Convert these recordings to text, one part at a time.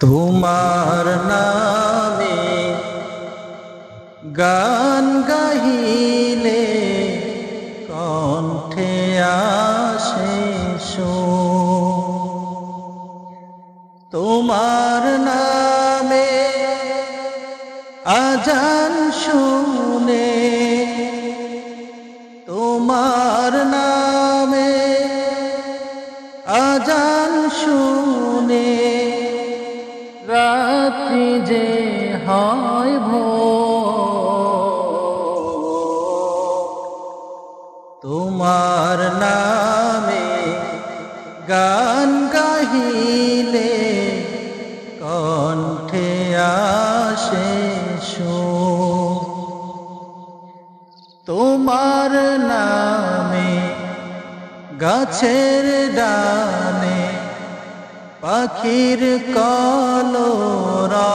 তোমার নামে গান গাহিলে কণ্ঠে আসে তোমার নামে আজান শুনে তোমার নামে আজান শুনে রাত্রি যে হয় তোমার নামে গান গাহিলে কণ্ঠে আসে তোমার নামে গাছের ডানে পাখির কলরা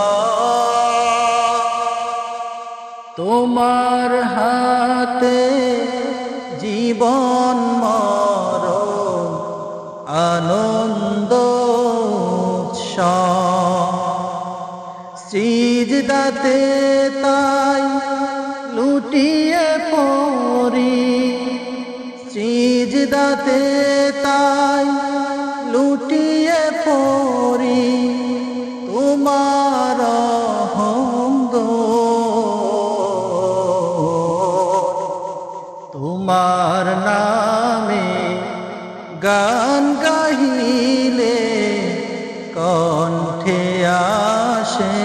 তোমার হাতে জীবন মরণ আনন্দ সিজদাতে তাই লুটিয়ে পড়ি সিজদাতে তাই লুটিয়ে পড়ি তোমার হমদ তোমার নামে গান গাহিলে কণ্ঠে আসে